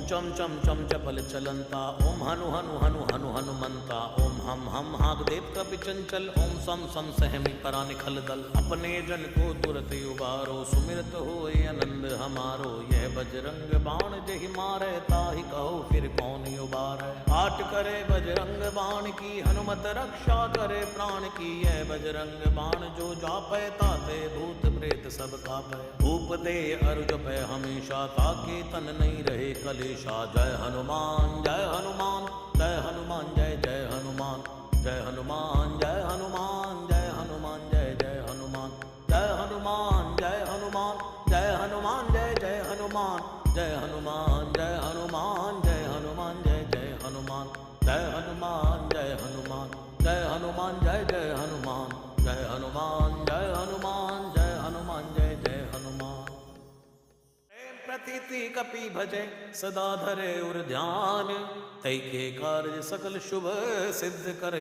चम चम चम चपल चलंता, ओम हनु हनु हनु हनु हनुमंता, ओम हम हाग देव कपि चंचल, ओम सम सम सहमी करा निखल दल। अपने जन को तुरत उबारो, सुमिरत होए आनंद हमारो। यह बजरंग बाण जहि मारे, ताहि कहो फिर कौन उबारे। आट करे बजरंग बाण की, हनुमत रक्षा करे प्राण की। यह बजरंग बाण जो जापै, ताते भूत प्रेत सब कापै। भूप दे अरु जपै हमेशा, ताके तन नहीं रहे कलेशा। जय हनुमान जय हनुमान जय हनुमान जय जय हनुमान। जय हनुमान जय हनुमान जय हनुमान जय जय हनुमान। जय हनुमान जय हनुमान जय हनुमान जय जय हनुमान। जय हनुमान जय हनुमान जय हनुमान जय जय हनुमान। जय हनुमान जय हनुमान जय हनुमान जय जय हनुमान। जय हनुमान जय हनुमान जय हनुमान जय जय हनुमान। प्रतीति कपि भजे सदा धरे उर ध्यान, तै के कार्य सकल शुभ सिद्ध करे।